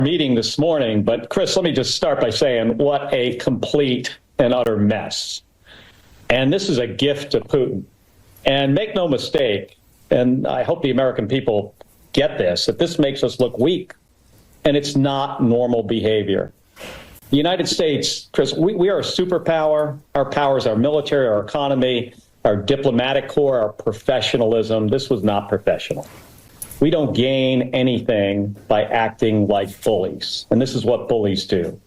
meeting this morning. But Chris, let me just start by saying what a complete and utter mess. And this is a gift to Putin. And make no mistake, and I hope the American people get this, that this makes us look weak. And it's not normal behavior. The United States, Chris, we are a superpower. Our powers, our military, our economy, our diplomatic corps, our professionalism. This was not professional. We don't gain anything by acting like bullies. And this is what bullies do.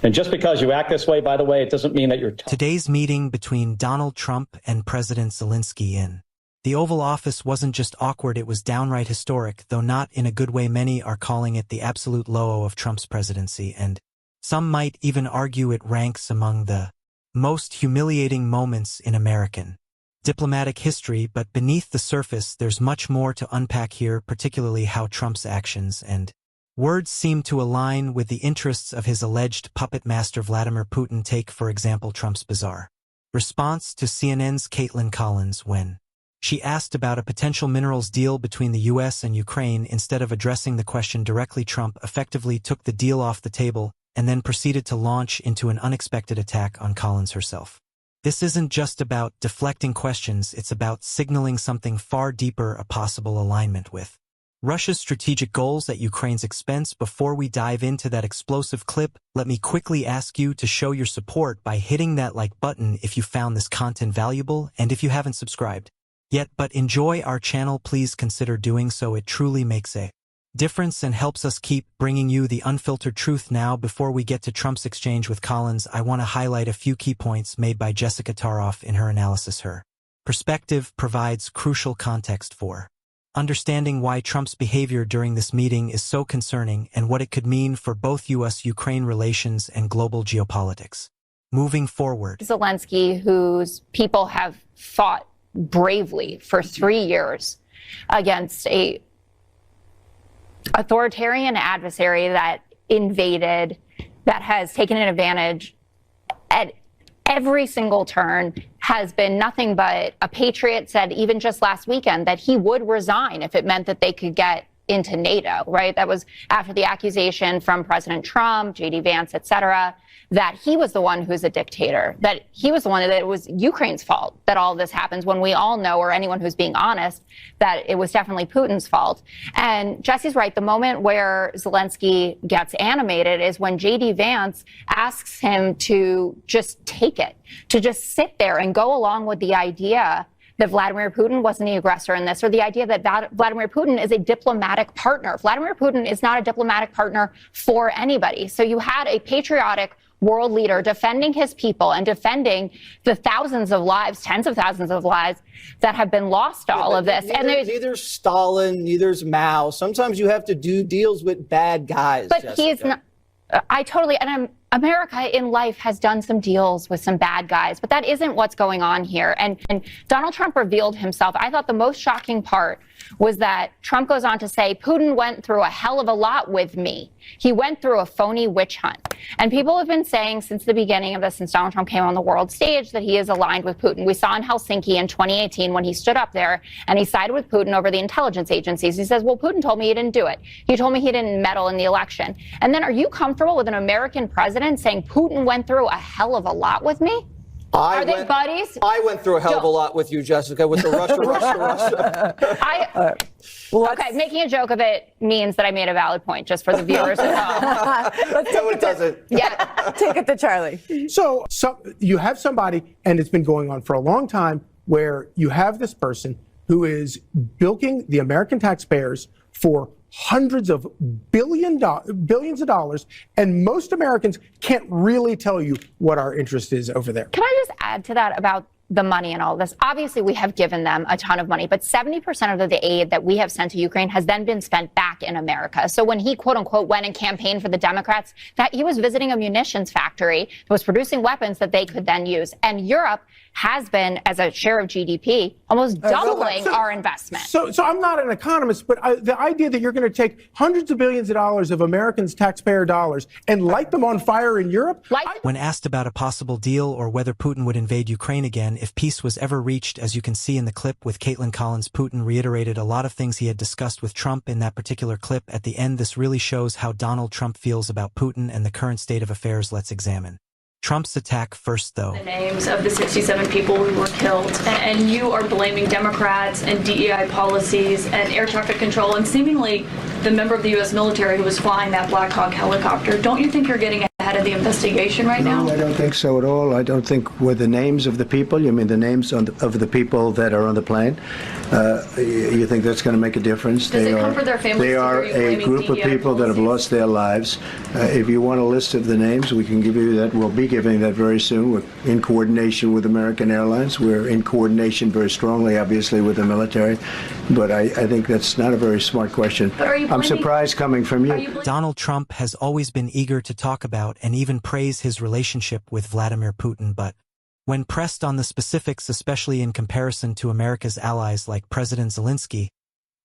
And just because you act this way, by the way, it doesn't mean that you're tough. Today's meeting between Donald Trump and President Zelensky in the Oval Office wasn't just awkward, it was downright historic, though not in a good way. Many are calling it the absolute low of Trump's presidency, and some might even argue it ranks among the most humiliating moments in American diplomatic history. But beneath the surface, there's much more to unpack here, particularly how Trump's actions and words seem to align with the interests of his alleged puppet master Vladimir Putin. Take, for example, Trump's bizarre response to CNN's Kaitlan when she asked about a potential minerals deal between the U.S. and Ukraine. Instead of addressing the question directly, Trump effectively took the deal off the table and then proceeded to launch into an unexpected attack on Collins herself. This isn't just about deflecting questions, it's about signaling something far deeper, a possible alignment with Russia's strategic goals at Ukraine's expense. Before we dive into that explosive clip, let me quickly ask you to show your support by hitting that like button if you found this content valuable, and if you haven't subscribed yet but enjoy our channel, please consider doing so. It truly makes a difference and helps us keep bringing you the unfiltered truth. Now, before we get to Trump's exchange with Collins, I want to highlight a few key points made by Jessica Taroff in her analysis. Her perspective provides crucial context for understanding why Trump's behavior during this meeting is so concerning and what it could mean for both U.S.-Ukraine relations and global geopolitics. Moving forward, Zelensky, whose people have fought bravely for 3 years against a authoritarian adversary that invaded, that has taken an advantage at every single turn, has been nothing but a patriot, said even just last weekend that he would resign if it meant that they could get into NATO, right? That was after the accusation from President Trump, J.D. Vance, et cetera, that he was the one who's a dictator, that he was the one, that it was Ukraine's fault that all this happens, when we all know, or anyone who's being honest, that it was definitely Putin's fault. And Jesse's right. The moment where Zelensky gets animated is when J.D. Vance asks him to just take it, to just sit there and go along with the idea that Vladimir Putin wasn't the aggressor in this, or the idea that Vladimir Putin is a diplomatic partner. Vladimir Putin is not a diplomatic partner for anybody. So you had a patriotic world leader defending his people and defending the thousands of lives, tens of thousands of lives that have been lost to all of this. Neither Stalin, neither's Mao. Sometimes you have to do deals with bad guys. But Jessica. he's not. America in life has done some deals with some bad guys, but that isn't what's going on here. And Donald Trump revealed himself. I thought the most shocking part was that Trump goes on to say, Putin went through a hell of a lot with me. He went through a phony witch hunt. And people have been saying since the beginning of this, since Donald Trump came on the world stage, that he is aligned with Putin. We saw in Helsinki in 2018 when he stood up there and he sided with Putin over the intelligence agencies. He says, well, Putin told me he didn't do it. He told me he didn't meddle in the election. And then are you comfortable with an American president saying Putin went through a hell of a lot with me? Are they buddies? I went through a hell of a lot with you, Jessica, with the Russia. Okay, making a joke of it means that I made a valid point, just for the viewers at home. No, it doesn't. Yeah. Take it to Charlie. So you have somebody, and it's been going on for a long time, where you have this person who is bilking the American taxpayers for hundreds of billions of dollars, and most Americans can't really tell you what our interest is over there. Can I just add to that about the money and all this? Obviously, we have given them a ton of money, but 70% of the aid that we have sent to Ukraine has then been spent back in America. So when he, quote unquote, went and campaigned for the Democrats, that he was visiting a munitions factory that was producing weapons that they could then use. And Europe has been, as a share of GDP, almost doubling our investment. So I'm not an economist, but the idea that you're going to take hundreds of billions of dollars of Americans' taxpayer dollars and light them on fire in Europe? When asked about a possible deal or whether Putin would invade Ukraine again, and if peace was ever reached, as you can see in the clip with Caitlin Collins, Putin reiterated a lot of things he had discussed with Trump in that particular clip. At the end, this really shows how Donald Trump feels about Putin and the current state of affairs. Let's examine Trump's attack first, though. The names of the 67 people who were killed, and you are blaming Democrats and DEI policies and air traffic control and seemingly the member of the U.S. military who was flying that Black Hawk helicopter. Don't you think you're getting ahead of the investigation right now? No, I don't think so at all. I don't think with the names of the people, you mean the names of the people that are on the plane, you think that's going to make a difference? Does it comfort their families? They are a group of people that have lost their lives. If you want a list of the names, we can give you that. We'll be giving that very soon. We're in coordination with American Airlines. We're in coordination very strongly, obviously, with the military. But I think that's not a very smart question. But are you I'm surprised coming from you. Donald Trump has always been eager to talk about and even praise his relationship with Vladimir Putin, but when pressed on the specifics, especially in comparison to America's allies like President Zelensky,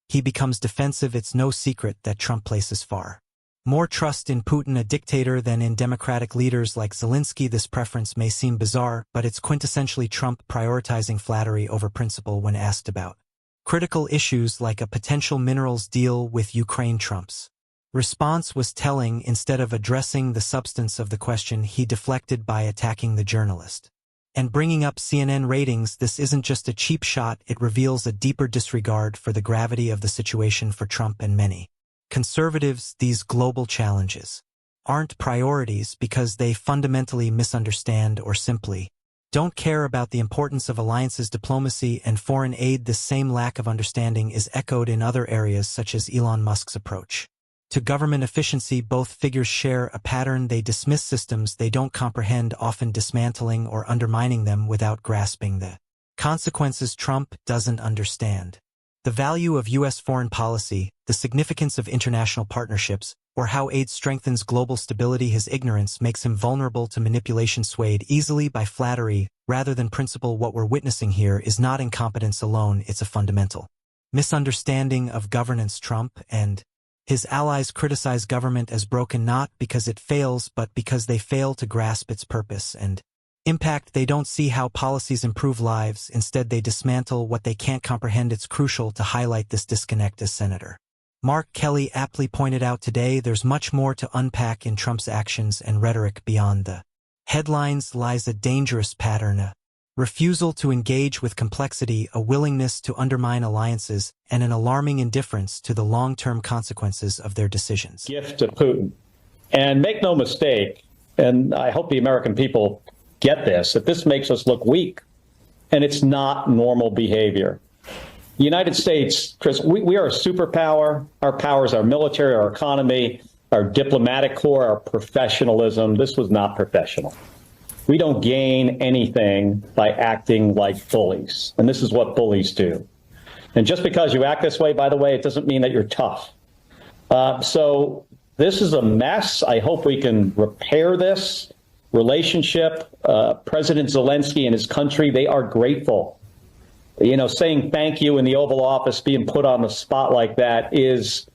he becomes defensive. It's no secret that Trump places far more trust in Putin, a dictator, than in democratic leaders like Zelensky. This preference may seem bizarre, but it's quintessentially Trump prioritizing flattery over principle when asked about critical issues like a potential minerals deal with Ukraine. Trump's response was telling. Instead of addressing the substance of the question, he deflected by attacking the journalist and bringing up CNN ratings. This isn't just a cheap shot, it reveals a deeper disregard for the gravity of the situation for Trump and many conservatives. These global challenges aren't priorities because they fundamentally misunderstand or simply don't care about the importance of alliances, diplomacy, and foreign aid. This same lack of understanding is echoed in other areas, such as Elon Musk's approach to government efficiency. Both figures share a pattern. They dismiss systems they don't comprehend, often dismantling or undermining them without grasping the consequences. Trump doesn't understand the value of U.S. foreign policy, the significance of international partnerships, or how aid strengthens global stability. His ignorance makes him vulnerable to manipulation, swayed easily by flattery rather than principle. What we're witnessing here is not incompetence alone, it's a fundamental misunderstanding of governance. Trump and his allies criticize government as broken not because it fails, but because they fail to grasp its purpose and impact. They don't see how policies improve lives. Instead, they dismantle what they can't comprehend. It's crucial to highlight this disconnect. As Senator Mark Kelly aptly pointed out today, there's much more to unpack in Trump's actions and rhetoric. Beyond the headlines lies a dangerous pattern, a refusal to engage with complexity, a willingness to undermine alliances, and an alarming indifference to the long-term consequences of their decisions. Gift to Putin. And make no mistake, and I hope the American people get this, that this makes us look weak, and it's not normal behavior. The United States, Chris, we are a superpower. Our powers, our military, our economy, our diplomatic corps, our professionalism. This was not professional. We don't gain anything by acting like bullies, and this is what bullies do. And just because you act this way, by the way, it doesn't mean that you're tough. So this is a mess. I hope we can repair this relationship. President Zelensky and his country, they are grateful. You know, saying thank you in the Oval Office, being put on the spot like that is,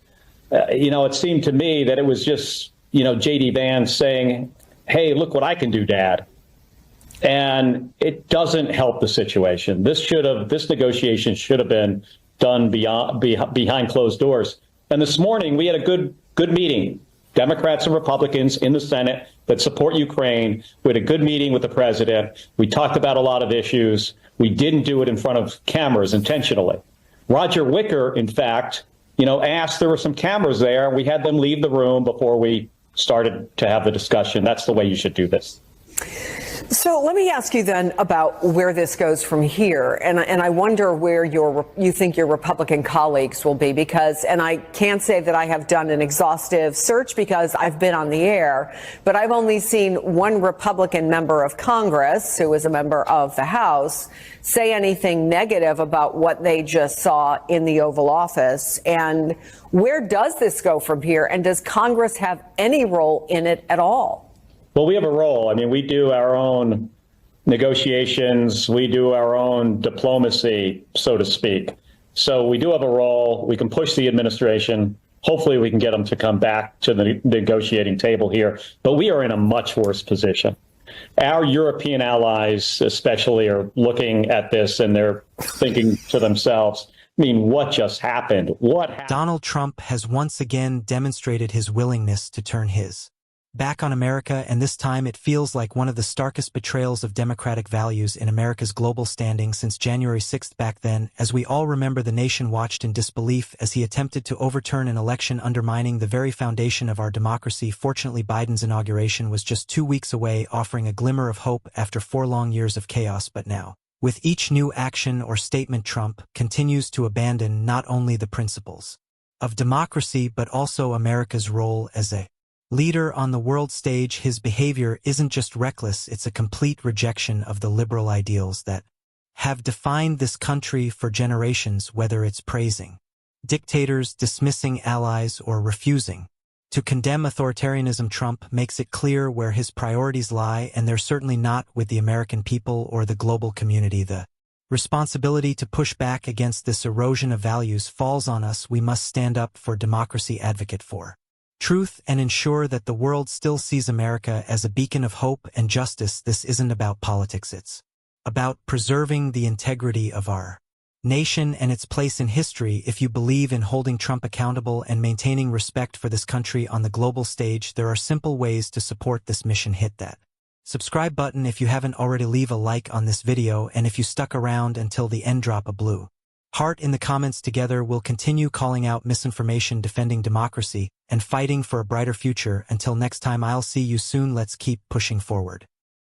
it seemed to me that it was just, J.D. Vance saying, hey, look what I can do, Dad. And it doesn't help the situation. This negotiation should have been done behind closed doors. And this morning we had a good meeting, Democrats and Republicans in the Senate that support Ukraine. We had a good meeting with the president. We talked about a lot of issues. We didn't do it in front of cameras intentionally. Roger Wicker, in fact, asked, there were some cameras there, and we had them leave the room before we started to have the discussion. That's the way you should do this. So let me ask you then about where this goes from here. And I wonder where you think your Republican colleagues will be, because, and I can't say that I have done an exhaustive search because I've been on the air, but I've only seen one Republican member of Congress, who is a member of the House, say anything negative about what they just saw in the Oval Office. And where does this go from here? And does Congress have any role in it at all? Well, we have a role. I mean, we do our own negotiations. We do our own diplomacy, so to speak. So we do have a role. We can push the administration. Hopefully we can get them to come back to the negotiating table here. But we are in a much worse position. Our European allies, especially, are looking at this and they're thinking to themselves, I mean, what just happened? What happened? Donald Trump has once again demonstrated his willingness to turn his back on America, and this time it feels like one of the starkest betrayals of democratic values in America's global standing since January 6th. Back then, as we all remember, the nation watched in disbelief as he attempted to overturn an election undermining the very foundation of our democracy. Fortunately, Biden's inauguration was just 2 weeks away, offering a glimmer of hope after 4 long years of chaos. But now, with each new action or statement, Trump continues to abandon not only the principles of democracy but also America's role as a leader on the world stage. His behavior isn't just reckless, it's a complete rejection of the liberal ideals that have defined this country for generations, whether it's praising dictators, dismissing allies, or refusing to condemn authoritarianism. Trump makes it clear where his priorities lie, and they're certainly not with the American people or the global community. The responsibility to push back against this erosion of values falls on us. We must stand up for democracy, advocate for truth, and ensure that the world still sees America as a beacon of hope and justice. This isn't about politics, it's about preserving the integrity of our nation and its place in history. If you believe in holding Trump accountable and maintaining respect for this country on the global stage, there are simple ways to support this mission. Hit that subscribe button if you haven't already, leave a like on this video, and if you stuck around until the end, drop a blue heart in the comments. Together we'll continue calling out misinformation, defending democracy, and fighting for a brighter future. Until next time, I'll see you soon. Let's keep pushing forward.